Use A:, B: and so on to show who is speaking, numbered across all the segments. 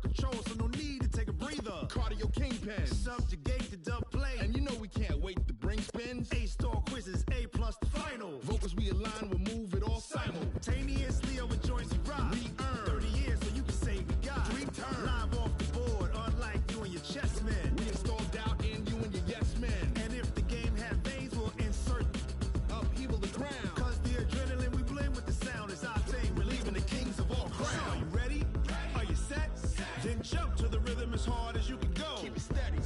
A: control, so no need to take a breather.
B: Cardio kingpin.
A: Subjugate the dub play.
B: And you know we can't wait to bring spins.
A: A-star quizzes, A+ the final.
B: Vocals we align, we'll move it all
A: simultaneously over joints we rock.
B: We earn
A: 30 years so you can say we got.
B: Dream turn.
A: Live off the board, unlike you and your chess men.
B: We install doubt in you and your yes men.
A: And if the game had veins, we'll insert
B: upheaval the crown.
A: Cause the adrenaline we blend with the sound is our thing. Relieving the kings of all crowns. So are you ready? Are you set? Then jump to the rhythm as hard as you can go.
B: Keep it steady,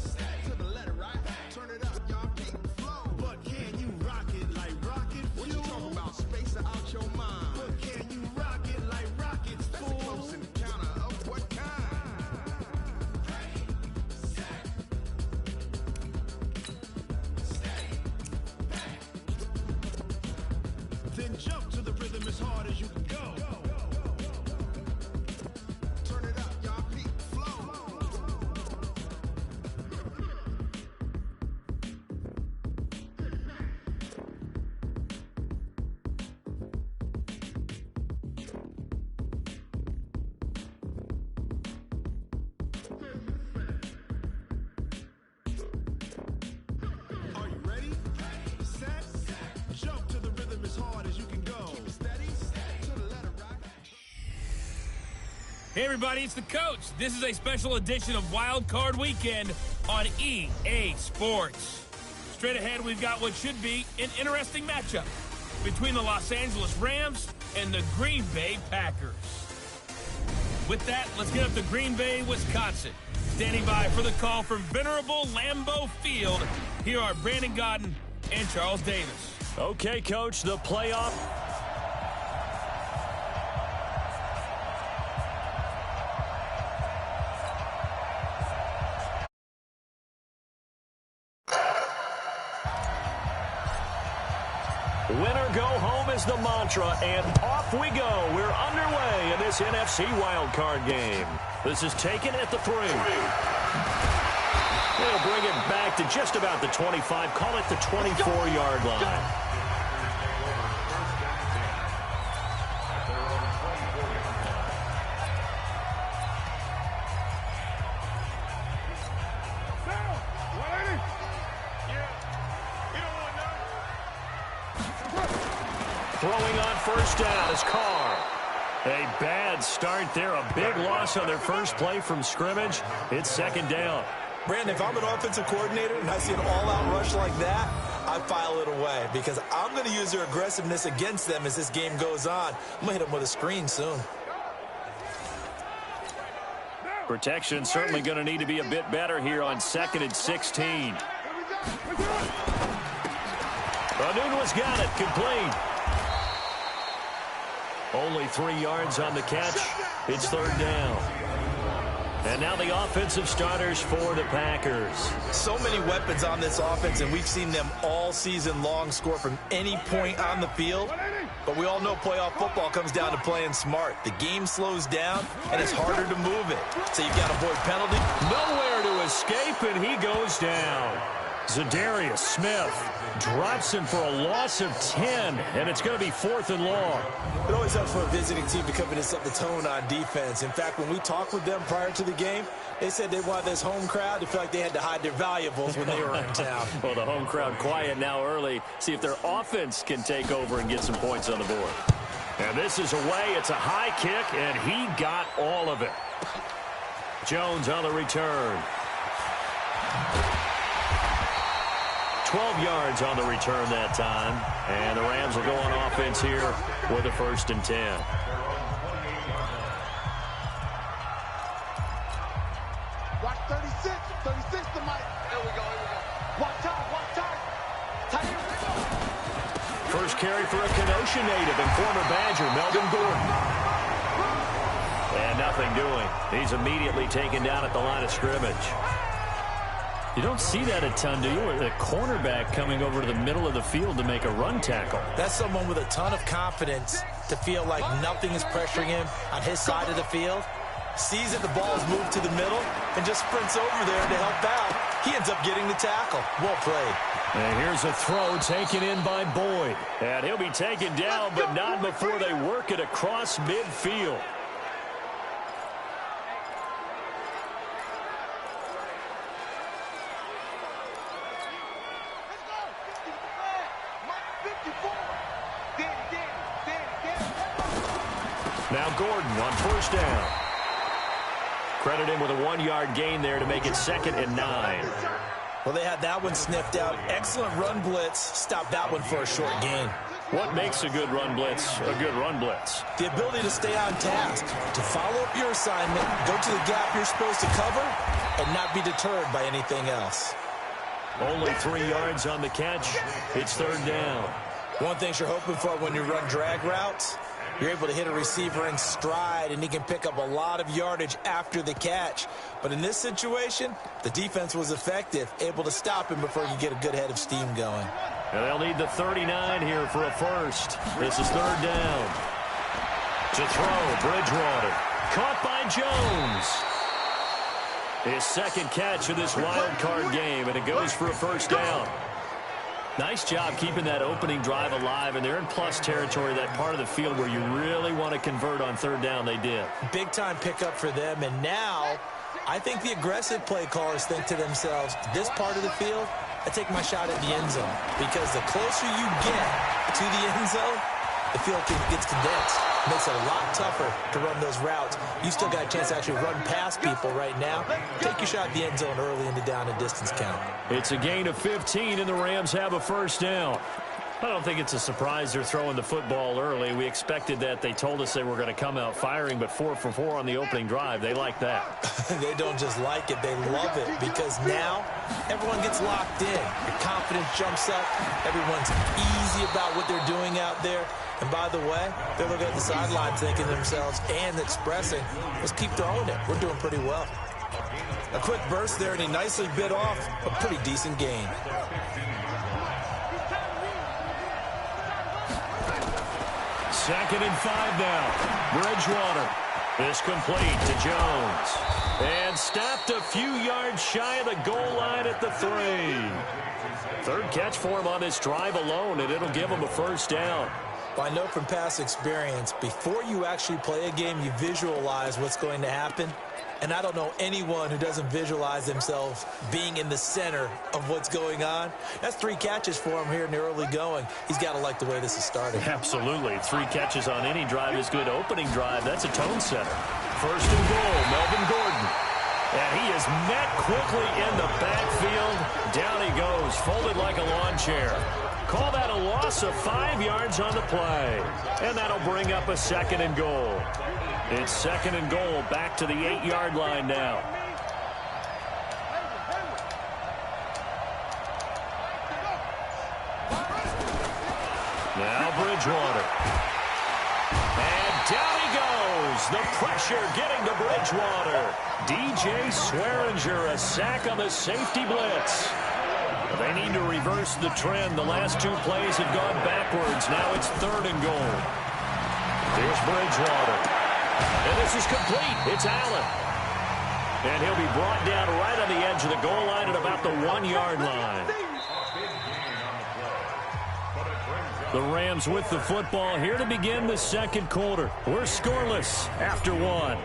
B: to the letter, right? Turn it up, y'all, keep the flow.
A: But can you rock it like rocket fuel?
B: What you talking about? Space out your mind.
A: But can you rock it like rockets,
B: That's
A: fool?
B: a close encounter of what kind?
A: Then jump to the rhythm as hard as you can go.
B: Turn it up, y'all, keep the flow.
A: Are you ready? Set? Jump to the rhythm as hard as you can go.
B: Steady, to the letter, right?
C: Hey everybody, it's the coach. This is a special edition of Wild Card Weekend on EA Sports. Straight ahead, we've got what should be an interesting matchup between the Los Angeles Rams and the Green Bay Packers. With that, let's get up to Green Bay, Wisconsin. Standing by for the call from venerable Lambeau Field, here are Brandon Gaudin and Charles Davis.
D: Okay, Coach, the playoff. Winner go home is the mantra, and off we go. We're underway in this NFC wildcard game. This is taken at the 3. They'll bring it back to just about the 25, call it the 24-yard line. Throwing on first down is Carr. A bad start there, a big loss on their first play from scrimmage. It's second down.
E: Brandon, if I'm an offensive coordinator and I see an all-out rush like that, I file it away because I'm going to use their aggressiveness against them as this game goes on. I'm going to hit them with a screen soon.
D: Protection certainly going to need to be a bit better here on 2nd and 16. Anunwa's got it, complete. Only 3 yards on the catch. It's third down. And now the offensive starters for the Packers.
E: So many weapons on this offense, and we've seen them all season long score from any point on the field. But we all know playoff football comes down to playing smart. The game slows down, and it's harder to move it. So you've got to avoid penalty.
D: Nowhere to escape, and he goes down. Za'Darius Smith drops him for a loss of 10, and it's going to be 4th and long.
E: It always helps for a visiting team to come in and set the tone on defense. In fact, when we talked with them prior to the game, they said they wanted this home crowd to feel like they had to hide their valuables when they were in town.
D: Well, the home crowd quiet now early. See if their offense can take over and get some points on the board. And this is away. It's a high kick, and he got all of it. Jones on the return. 12 yards on the return that time. And the Rams will go on offense here with a 1st and 10.
F: Watch 36. 36 to Mike. Here we go. Watch out. Tight end.
D: First carry for a Kenosha native and former Badger, Melvin Gordon. And nothing doing. He's immediately taken down at the line of scrimmage.
G: You don't see that a ton, do you? Or the cornerback coming over to the middle of the field to make a run tackle.
E: That's someone with a ton of confidence to feel like nothing is pressuring him on his side of the field. Sees that the ball is moved to the middle and just sprints over there to help out. He ends up getting the tackle. Well played.
D: And here's a throw taken in by Boyd. And he'll be taken down, but not before they work it across midfield. Gordon on first down. Credit him with a 1-yard gain there to make it 2nd and 9.
E: Well, they had that one sniffed out. Excellent run blitz. Stop that one for a short gain.
D: What makes a good run blitz a good run blitz?
E: The ability to stay on task, to follow up your assignment, go to the gap you're supposed to cover, and not be deterred by anything else.
D: Only 3 yards on the catch. It's 3rd down.
E: One thing you're hoping for when you run drag routes, you're able to hit a receiver in stride, and he can pick up a lot of yardage after the catch. But in this situation, the defense was effective, able to stop him before you get a good head of steam going.
D: And they'll need the 39 here for a first. This is 3rd down. To throw, Bridgewater. Caught by Jones. His 2nd catch of this wild card game, and it goes for a first down. Nice job keeping that opening drive alive, and they're in plus territory, that part of the field where you really want to convert on 3rd down. They did. Big-time pickup for them, and now I think the aggressive play callers think to themselves, this part of the field, I take my shot at the end zone, because the closer you get to the end zone, the field gets condensed. It makes it a lot tougher to run those routes. You still got a chance to actually run past people right now. Take your shot at the end zone early in the down and distance count. It's a gain of 15, and the Rams have a first down. I don't think it's a surprise they're throwing the football early. We expected that. They told us they were going to come out firing, but 4 for 4 on the opening drive. They like that. They don't just like it. They love it, because now everyone gets locked in. Your confidence jumps up. Everyone's easy about what they're doing out there. And by the way, they're looking at the sidelines thinking to themselves and expressing, let's keep throwing it. We're doing pretty well. A quick burst there, and he nicely bit off a pretty decent gain. 2nd and 5 now. Bridgewater is complete to Jones. And stopped a few yards shy of the goal line at the 3. 3rd catch for him on this drive alone, and it'll give him a first down. I know from past experience, before you actually play a game, you visualize what's going to happen. And I don't know anyone who doesn't visualize themselves being in the center of what's going on. That's 3 catches for him here in the early going. He's got to like the way this is starting. Absolutely. 3 catches on any drive is good. Opening drive, that's a tone setter. 1st and goal, Melvin Gordon. And he is met quickly in the backfield. Down he goes, folded like a lawn chair. Call that a loss of 5 yards on the play. And that'll bring up a 2nd and goal. It's 2nd and goal, back to the 8-yard line now. Now Bridgewater. And down he goes. The pressure getting to Bridgewater. DJ Swearinger, a sack on the safety blitz. They need to reverse the trend. The last 2 plays have gone backwards. Now it's 3rd and goal. Here's Bridgewater. And this is complete. It's Allen. And he'll be brought down right on the edge of the goal line at about the 1-yard line. The Rams with the football here to begin the 2nd quarter. We're scoreless after 1.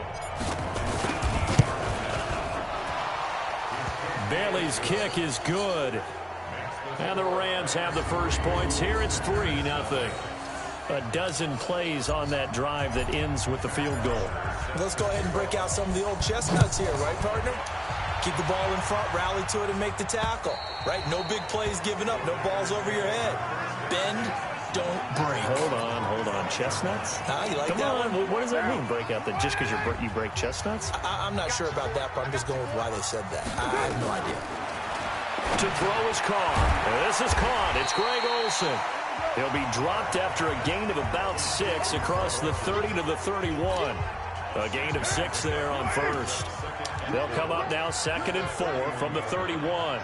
D: Bailey's kick is good. And the Rams have the first points here. It's 3-0. A dozen plays on that drive that ends with the field goal. Let's go ahead and break out some of the old chestnuts here, right, partner? Keep the ball in front, rally to it, and make the tackle. Right? No big plays given up, no balls over your head. Bend, don't break. Hold on. Chestnuts? You like that one? What does that mean, break out? That just because you break chestnuts? I'm not sure about that, but I'm just going with why they said that. I have no idea. To throw is caught. This is caught. It's Greg Olsen. He'll be dropped after a gain of about 6 across the 30 to the 31. A gain of 6 there on first. They'll come up now 2nd and 4 from the 31.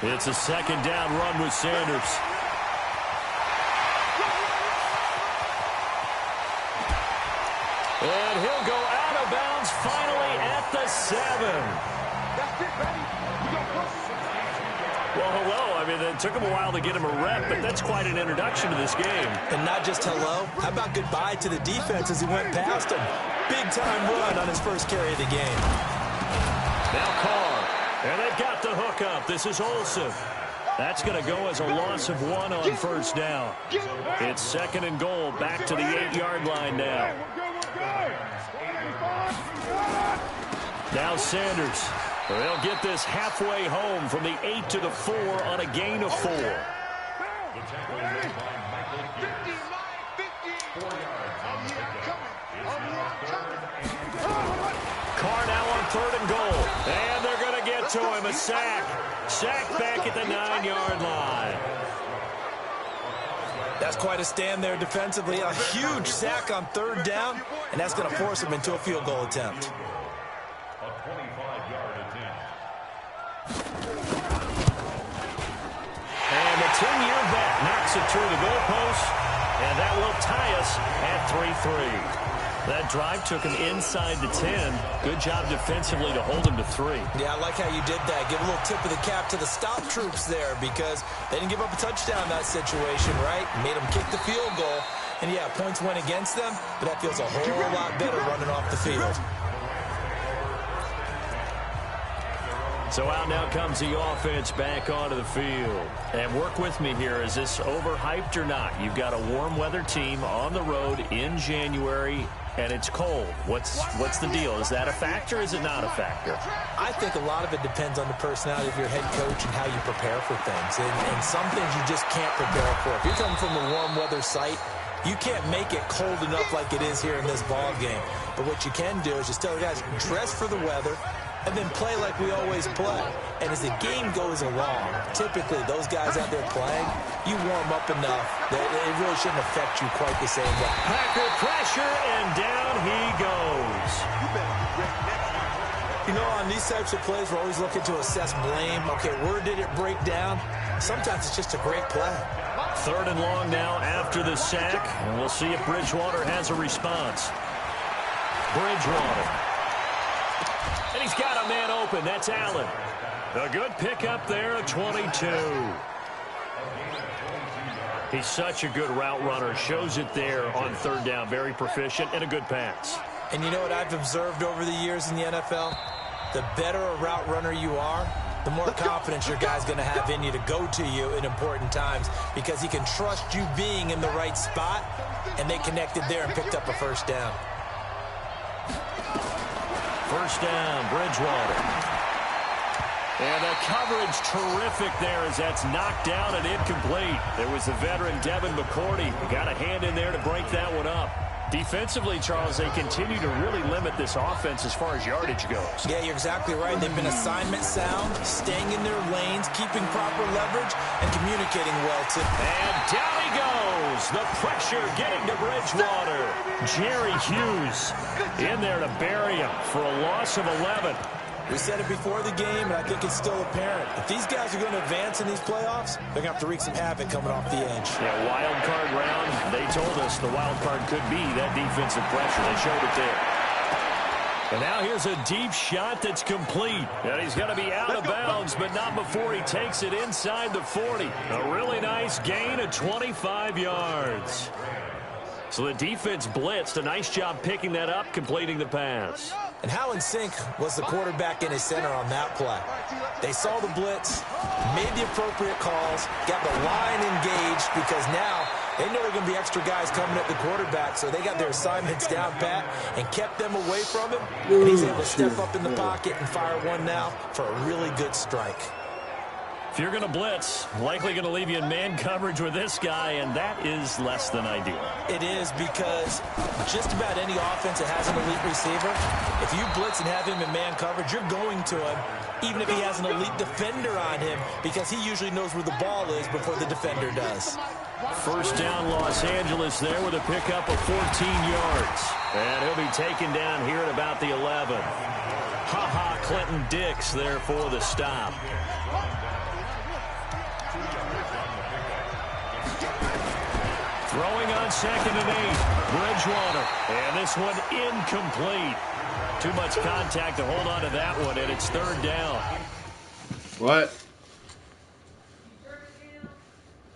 D: It's a 2nd down run with Sanders. And he'll go out of bounds finally at the 7. Well, hello. I mean, it took him a while to get him a rep, but that's quite an introduction to this game. And not just hello. How about goodbye to the defense as he went past him? Big-time run on his first carry of the game. Now Carr. And they've got the hook up. This is Olsen. That's going to go as a loss of 1 on first down. It's 2nd and goal, back to the 8-yard line now. Now Sanders. They'll get this halfway home from the 8 to the 4 on a gain of 4. Carr now on 3rd and goal. And they're going to get to him. A sack. Sack back at the 9-yard line.
E: That's quite a stand there defensively. A huge sack on 3rd down, and that's going to force him into a field goal attempt.
D: And the 10-year vet knocks it through the goalpost, and that will tie us at 3-3. That drive took him inside the 10. Good job defensively to hold him to 3.
E: Yeah, I like how you did that. Give a little tip of the cap to the stop troops there because they didn't give up a touchdown in that situation, right? Made them kick the field goal. And, yeah, points went against them, but that feels a whole lot better running off the field.
D: So out now comes the offense back onto the field. And work with me here. Is this overhyped or not? You've got a warm weather team on the road in January, and it's cold. What's the deal? Is that a factor or is it not a factor?
E: I think a lot of it depends on the personality of your head coach and how you prepare for things. And some things you just can't prepare for. If you're coming from a warm weather site, you can't make it cold enough like it is here in this ball game. But what you can do is just tell the guys, dress for the weather, and then play like we always play. And as the game goes along, typically those guys out there playing, you warm up enough that it really shouldn't affect you quite the same way.
D: Packer pressure, and down he goes.
E: You know, on these types of plays, we're always looking to assess blame. Okay, where did it break down? Sometimes it's just a great play.
D: 3rd and long now after the sack, and we'll see if Bridgewater has a response. Bridgewater. And he's got a man open. That's Allen. A good pickup there at 22. He's such a good route runner. Shows it there on 3rd down. Very proficient and a good pass.
E: And you know what I've observed over the years in the NFL? The better a route runner you are, the more confidence your guy's going to have in you to go to you in important times because he can trust you being in the right spot, and they connected there and picked up a 1st down.
D: 1st down, Bridgewater. And the coverage terrific there as that's knocked down and incomplete. There was the veteran Devin McCourty. Got a hand in there to break that one up. Defensively, Charles, they continue to really limit this offense as far as yardage goes.
E: Yeah, you're exactly right. They've been assignment sound, staying in their lanes, keeping proper leverage, and communicating well, too.
D: And down he goes. The pressure getting to Bridgewater. Jerry Hughes in there to bury him for a loss of 11.
E: We said it before the game, and I think it's still apparent. If these guys are going to advance in these playoffs, they're going to have to wreak some havoc coming off the edge.
D: Yeah, wild card round. They told us the wild card could be that defensive pressure. They showed it there. And now here's a deep shot that's complete. And he's going to be out of bounds, but not before he takes it inside the 40. A really nice gain of 25 yards. So the defense blitzed. A nice job picking that up, completing the pass.
E: And how in sync was the quarterback in his center on that play? They saw the blitz, made the appropriate calls, got the line engaged because now they know there are going to be extra guys coming at the quarterback, so they got their assignments down pat and kept them away from him. And he's able to step up in the pocket and fire one now for a really good strike.
D: If you're going to blitz, likely going to leave you in man coverage with this guy, and that is less than ideal.
E: It is because just about any offense that has an elite receiver, if you blitz and have him in man coverage, you're going to him, even if he has an elite defender on him, because he usually knows where the ball is before the defender does.
D: 1st down, Los Angeles there with a pickup of 14 yards. And he'll be taken down here at about the 11. Ha-ha, Clinton Dix there for the stop. Throwing on 2nd and 8, Bridgewater. And this one incomplete. Too much contact to hold on to that one, and it's 3rd down.
H: What?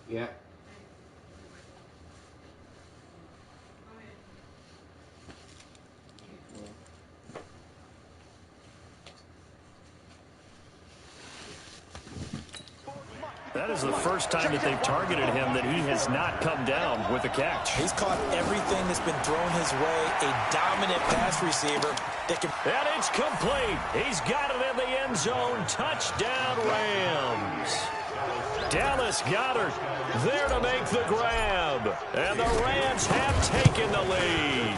H: Yeah.
D: That is the first time that they've targeted him that he has not come down with a catch.
E: He's caught everything that's been thrown his way. A dominant pass receiver that can...
D: And it's complete. He's got it in the end zone. Touchdown, Rams. Dallas Goedert there to make the grab. And the Rams have taken the lead.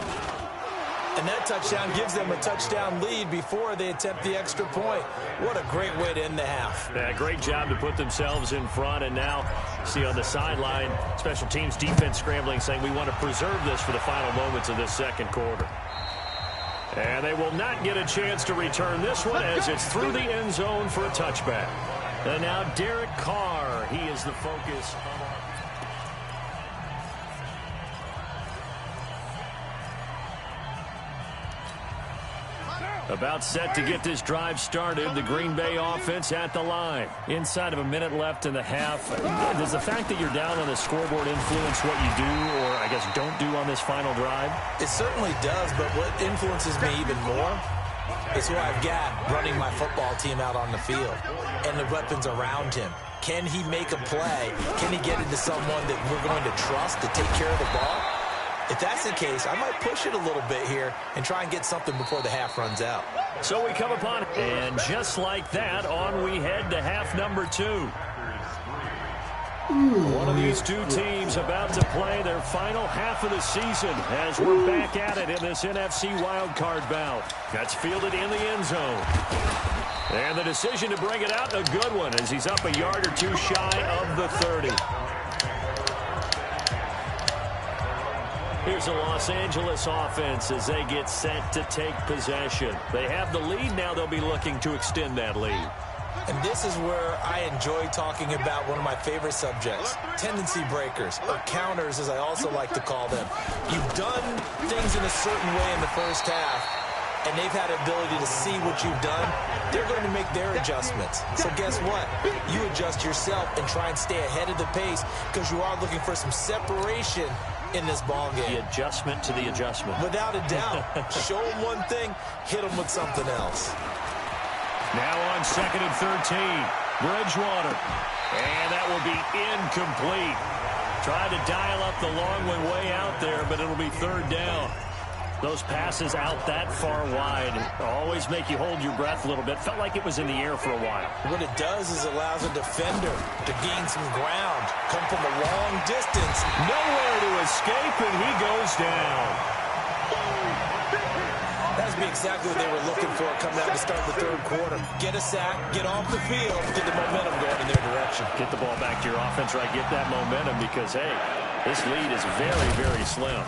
E: And that touchdown gives them a touchdown lead before they attempt the extra point. What a great way to end the half.
D: Yeah, great job to put themselves in front. And now, see on the sideline, special teams defense scrambling, saying we want to preserve this for the final moments of this second quarter. And they will not get a chance to return this one as it's through the end zone for a touchback. And now Derek Carr, he is the focus. About set to get this drive started. The Green Bay offense at the line. Inside of a minute left in the half. Does the fact that you're down on the scoreboard influence what you do, or I guess don't do on this final drive?
E: It certainly does, but what influences me even more is who I've got running my football team out on the field and the weapons around him. Can he make a play? Can he get into someone that we're going to trust to take care of the ball? If that's the case, I might push it a little bit here and try and get something before the half runs out.
D: So we come upon, and just like that, on we head to half number 2. One of these two teams about to play their final half of the season as we're back at it in this NFC wildcard bout. That's fielded in the end zone. And the decision to bring it out, a good one, as he's up a yard or two shy of the 30. Here's the Los Angeles offense as they get set to take possession. They have the lead. Now they'll be looking to extend that lead.
E: And this is where I enjoy talking about one of my favorite subjects, tendency breakers, or counters as I also like to call them. You've done things in a certain way in the first half, and they've had the ability to see what you've done. They're going to make their adjustments. So guess what? You adjust yourself and try and stay ahead of the pace because you are looking for some separation in this ball game.
D: The adjustment to the adjustment.
E: Without a doubt. Show them one thing, hit them with something else.
D: Now on 2nd and 13, Bridgewater. And that will be incomplete. Tried to dial up the long one way out there, but it'll be 3rd down. Those passes out that far wide always make you hold your breath a little bit. Felt like it was in the air for a while.
E: What it does is allows a defender to gain some ground, come from a long distance.
D: Nowhere to escape, and he goes down.
E: That's exactly what they were looking for coming out to start the 3rd quarter. Get a sack, get off the field, get the momentum going in their direction.
D: Get the ball back to your offense, right? Get that momentum because, hey, this lead is very, very slim.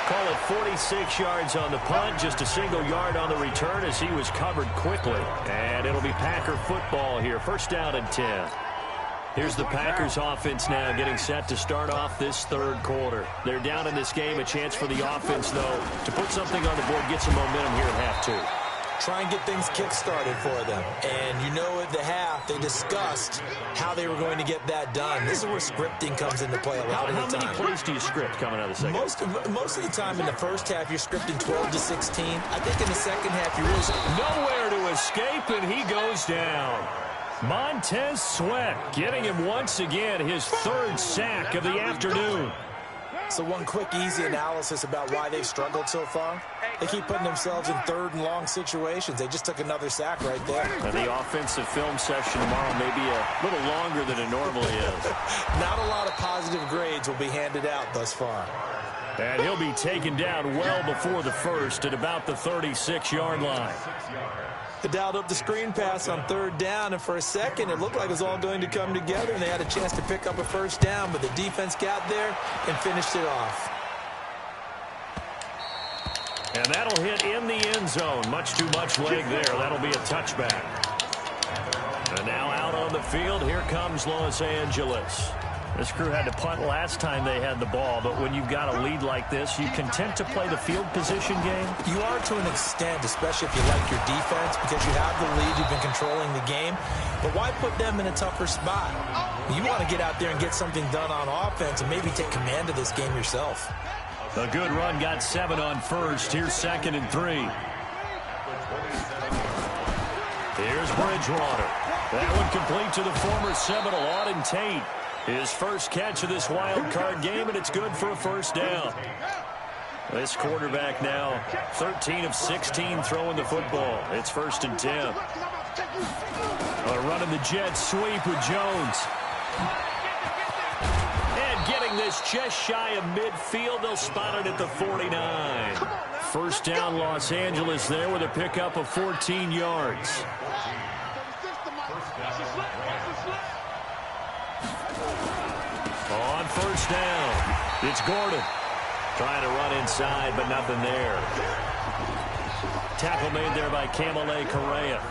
D: Call it 46 yards on the punt, just a single yard on the return as he was covered quickly. And it'll be Packer football here, 1st down and 10. Here's the Packers offense now getting set to start off this 3rd quarter. They're down in this game, a chance for the offense, though, to put something on the board, get some momentum here at half 2.
E: Try and get things kick-started for them. And you know at the half, they discussed how they were going to get that done. This is where scripting comes into play a lot of the time.
D: How many plays do you script coming out of the second?
E: Most of the time in the first half, you're scripting 12 to 16. I think in the second half, you're really...
D: Nowhere to escape, and he goes down. Montez Sweat getting him once again his 3rd sack of the afternoon.
E: So one quick, easy analysis about why they've struggled so far. They keep putting themselves in 3rd and long situations. They just took another sack right there.
D: And the offensive film session tomorrow may be a little longer than it normally is.
E: Not a lot of positive grades will be handed out thus far.
D: And he'll be taken down well before the 1st at about the 36-yard line.
E: They dialed up the screen pass on 3rd down, and for a second, it looked like it was all going to come together, and they had a chance to pick up a 1st down, but the defense got there and finished it off.
D: And that'll hit in the end zone. Much too much leg there. That'll be a touchback. And now out on the field, here comes Los Angeles. This crew had to punt last time they had the ball, but when you've got a lead like this, you content to play the field position game?
E: You are to an extent, especially if you like your defense, because you have the lead, you've been controlling the game. But why put them in a tougher spot? You want to get out there and get something done on offense and maybe take command of this game yourself.
D: A good run, got 7 on 1st. Here's 2nd and 3. Here's Bridgewater. That one complete to the former Seminole, Auden Tate. His first catch of this wild card game, and it's good for a first down. This quarterback now 13 of 16 throwing the football. It's 1st and 10. Running the jet sweep with Jones. And getting this just shy of midfield. They'll spot it at the 49. First down, Los Angeles there with a pickup of 14 yards. On first down, it's Gordon. Trying to run inside, but nothing there. Tackle made there by Kamale Correa.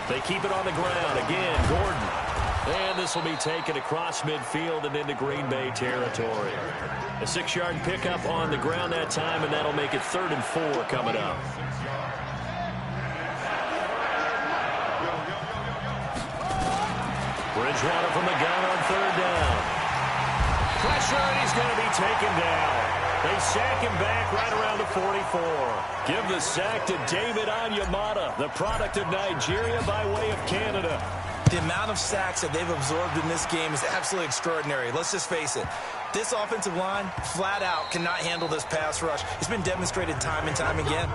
D: They keep it on the ground. Again, Gordon. And this will be taken across midfield and into Green Bay territory. A 6-yard pickup on the ground that time, and that'll make it 3rd and 4 coming up. Bridgewater from the gun on 3rd down. Pressure, and he's going to be taken down. They sack him back right around the 44. Give the sack to David Onyemata, the product of Nigeria by way of Canada.
E: The amount of sacks that they've absorbed in this game is absolutely extraordinary. Let's just face it. This offensive line, flat out, cannot handle this pass rush. It's been demonstrated time and time again.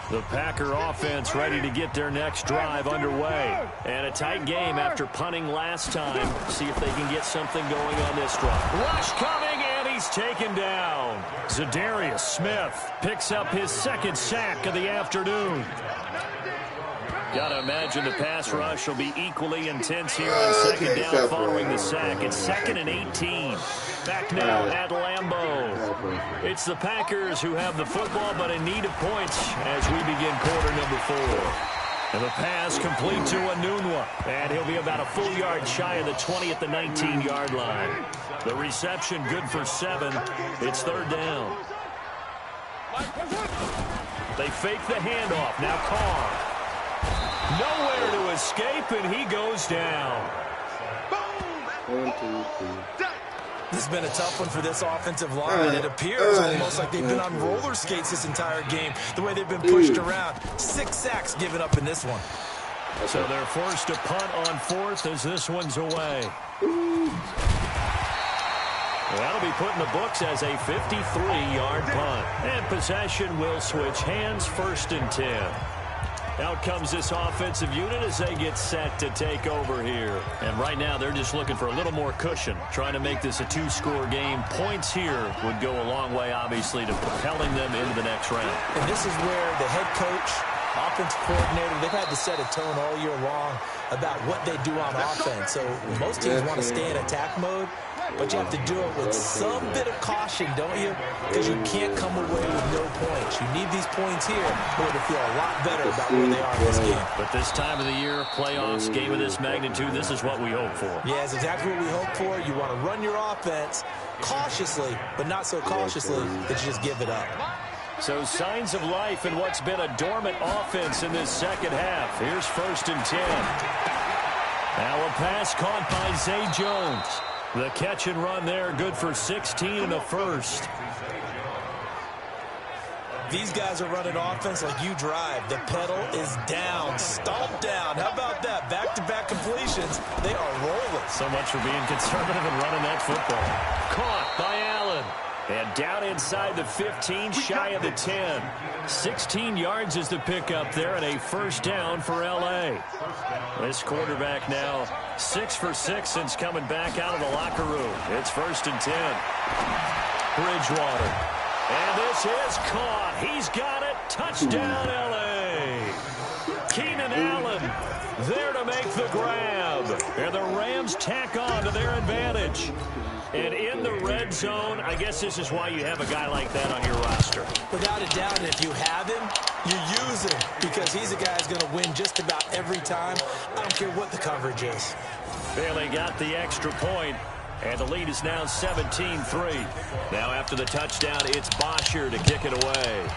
D: The Packer offense ready to get their next drive underway. And a tight game after punting last time. See if they can get something going on this drive. Rush coming, and he's taken down. Zadarius Smith picks up his 2nd sack of the afternoon. Got to imagine the pass rush will be equally intense here on 2nd down following the sack. It's 2nd and 18. Back now at Lambeau. It's the Packers who have the football, but in need of points as we begin quarter number 4. And the pass complete to Enunwa. And he'll be about a full yard shy of the 20 at the 19-yard line. The reception good for 7. It's 3rd down. They fake the handoff. Now Carr. Nowhere to escape, and he goes down.
E: This has been a tough one for this offensive line. It appears almost like they've been on roller skates this entire game, the way they've been pushed around. 6 sacks given up in this one.
D: So they're forced to punt on 4th as this one's away. That'll be put in the books as a 53-yard punt. And possession will switch hands, 1st and 10. Out comes this offensive unit as they get set to take over here. And right now they're just looking for a little more cushion, trying to make this a 2-score game. Points here would go a long way, obviously, to propelling them into the next round.
E: And this is where the head coach, offensive coordinator, they've had to set a tone all year long about what they do on offense. So most teams want to stay in attack mode, but you have to do it with some bit of caution, don't you? Because you can't come away with no points. You need these points here in order to feel a lot better about where they are in this game.
D: But this time of the year, playoffs, game of this magnitude, this is what we hope for.
E: Yeah, it's exactly what we hope for. You want to run your offense cautiously, but not so cautiously that you just give it up.
D: So signs of life in what's been a dormant offense in this 2nd half. Here's 1st and 10. Now a pass caught by Zay Jones. The catch and run there, good for 16 in the 1st.
E: These guys are running offense like you drive. The pedal is down, stomped down. How about that? Back-to-back completions. They are rolling.
D: So much for being conservative and running that football. Caught by Allen. And down inside the 15, shy of the 10. 16 yards is the pickup there, and a 1st down for L.A. This quarterback now 6 for 6 since coming back out of the locker room. It's 1st and 10. Bridgewater. And this is caught. He's got it. Touchdown, L.A. Keenan Allen there to make the grab. And the Rams tack on to their advantage. And in the red zone, I guess this is why you have a guy like that on your roster.
E: Without a doubt, if you have him, you use him because he's a guy who's going to win just about every time. I don't care what the coverage is.
D: Bailey got the extra point, and the lead is now 17-3. Now after the touchdown, it's Bosher to kick it away.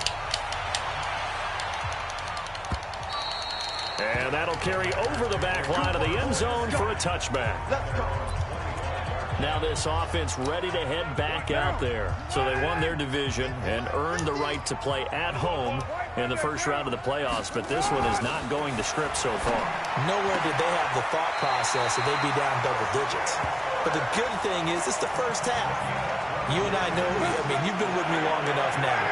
D: And that'll carry over the back line of the end zone for a touchback.
G: Now this offense ready to head back out there. So they won their division and earned the right to play at home in the first round of the playoffs, but this one is not going to script so far.
E: Nowhere did they have the thought process that they'd be down double digits. But the good thing is it's the first half. You and I know, I mean, you've been with me long enough now.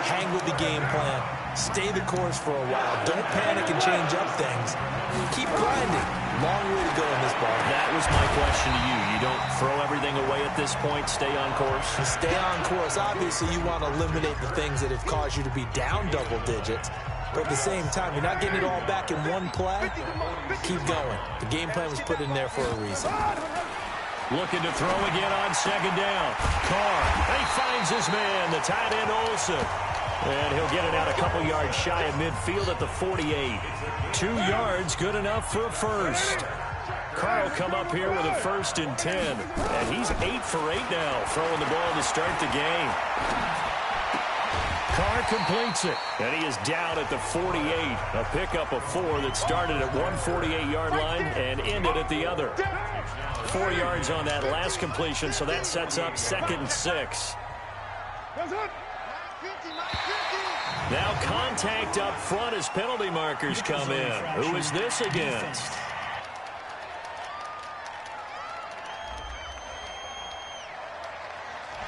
E: Hang with the game plan. Stay the course for a while. Don't panic and change up things. Keep grinding. Long way to go in this ball.
G: That was my question to you. You don't throw everything away at this point, stay on course?
E: Stay on course. Obviously, you want to eliminate the things that have caused you to be down double digits. But at the same time, you're not getting it all back in one play. Keep going. The game plan was put in there for a reason.
G: Looking to throw again on second down. Carr, he finds his man, the tight end Olsen. And he'll get it out a couple yards shy of midfield at the 48. 2 yards, good enough for a first. Carr will come up here with a 1st and 10. And he's 8 for 8 now, throwing the ball to start the game. Carr completes it, and he is down at the 48. A pickup of 4 that started at one 48-yard line and ended at the other. 4 yards on that last completion, so that sets up 2nd and 6. Now contact up front as penalty markers come in. Who is this against?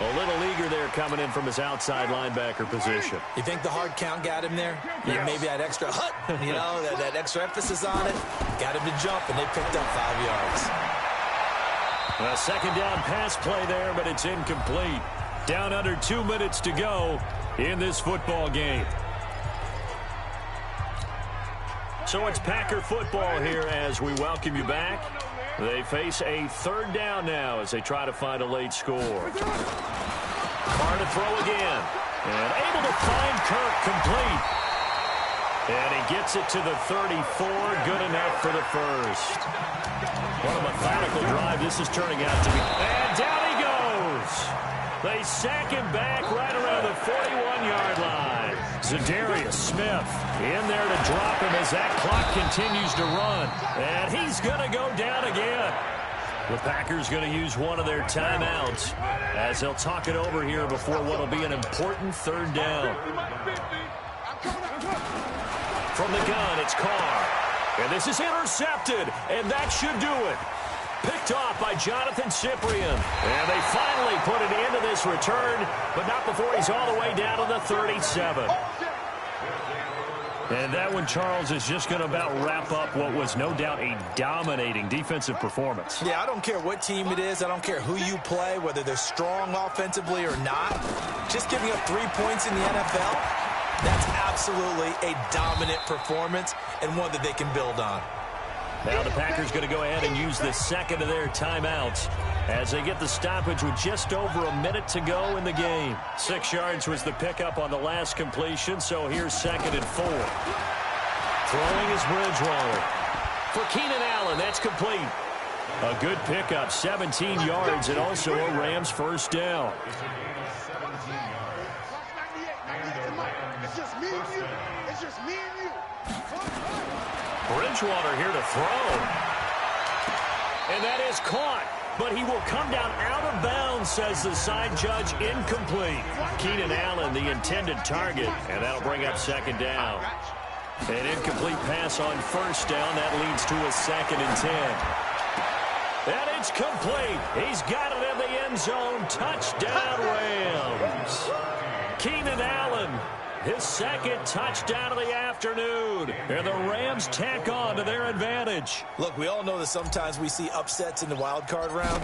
G: A little eager there coming in from his outside linebacker position.
E: You think the hard count got him there? Yeah, maybe that extra that extra emphasis on it. Got him to jump, and they picked up 5 yards.
G: A second down pass play there, but it's incomplete. Down under 2 minutes to go in this football game. So it's Packer football here as we welcome you back. They face a 3rd down now as they try to find a late score. Carr to throw again. And able to find Kirk complete. And he gets it to the 34. Good enough for the first. What a methodical drive this is turning out to be. And down he goes. They sack him back right around the 41-yard line. Za'Darius Smith in there to drop him as that clock continues to run. And he's going to go down again. The Packers going to use one of their timeouts as they'll talk it over here before what will be an important 3rd down. From the gun, it's Carr. And this is intercepted, and that should do it. Picked off by Jonathan Cyprien. And they finally put it into this return, but not before he's all the way down to the 37. And that one, Charles, is just going to about wrap up what was no doubt a dominating defensive performance.
E: Yeah, I don't care what team it is. I don't care who you play, whether they're strong offensively or not. Just giving up 3 points in the NFL, that's absolutely a dominant performance and one that they can build on.
G: Now the Packers going to go ahead and use the second of their timeouts as they get the stoppage with just over a minute to go in the game. 6 yards was the pickup on the last completion, so here's 2nd and 4. Throwing is Bridgewater. For Keenan Allen, that's complete. A good pickup, 17 yards, and also a Rams 1st down.
F: It's just me and you. It's just me and you.
G: Bridgewater here to throw. And that is caught. But he will come down out of bounds, says the side judge. Incomplete. Keenan Allen, the intended target. And that'll bring up 2nd down. An incomplete pass on 1st down. That leads to a 2nd and 10. And it's complete. He's got it in the end zone. Touchdown, Rams. Keenan Allen, his 2nd touchdown of the afternoon. And the Rams tack on to their advantage.
E: Look, we all know that sometimes we see upsets in the wild card round.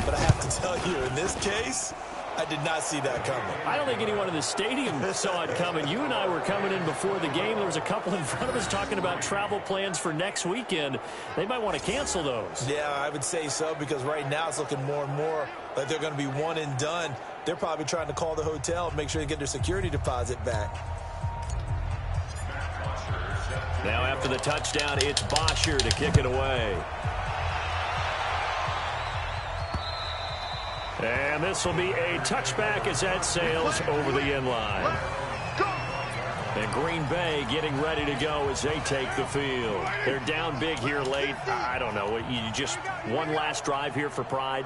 E: But I have to tell you, in this case, I did not see that coming.
G: I don't think anyone in the stadium saw it coming. You and I were coming in before the game. There was a couple in front of us talking about travel plans for next weekend. They might want to cancel those.
E: Yeah, I would say so, because right now it's looking more and more like they're going to be one and done. They're probably trying to call the hotel and make sure they get their security deposit back.
G: Now after the touchdown, it's Bosher to kick it away. And this will be a touchback as that sails over the end line. And Green Bay getting ready to go as they take the field. They're down big here late. I don't know. You just one last drive here for pride?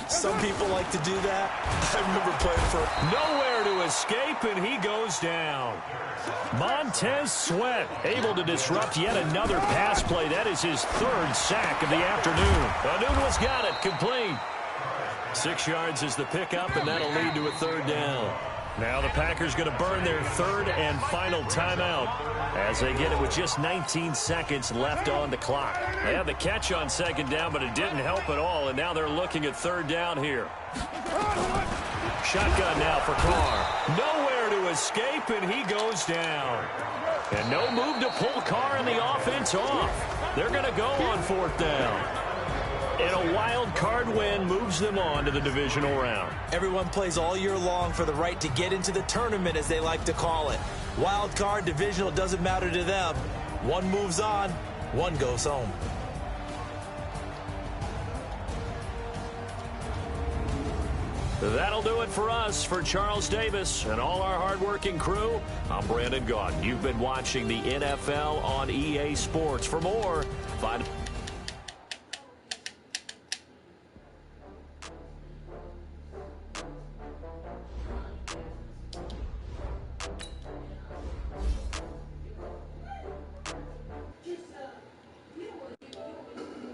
E: Some people like to do that. I remember playing for...
G: Nowhere to escape, and he goes down. Montez Sweat able to disrupt yet another pass play. That is his third sack of the afternoon. Anunwa's got it, complete. 6 yards is the pickup, and that'll lead to a third down. Now the Packers going to burn their third and final timeout as they get it with just 19 seconds left on the clock. They had the catch on second down, but it didn't help at all, and now they're looking at third down here. Shotgun now for Carr. Nowhere to escape, and he goes down. And no move to pull Carr and the offense off. They're going to go on fourth down. And a wild card win moves them on to the divisional round.
E: Everyone plays all year long for the right to get into the tournament, as they like to call it. Wild card, divisional, doesn't matter to them. One moves on, one goes home.
G: That'll do it for us. For Charles Davis and all our hardworking crew, I'm Brandon Gaudin. You've been watching the NFL on EA Sports. For more, find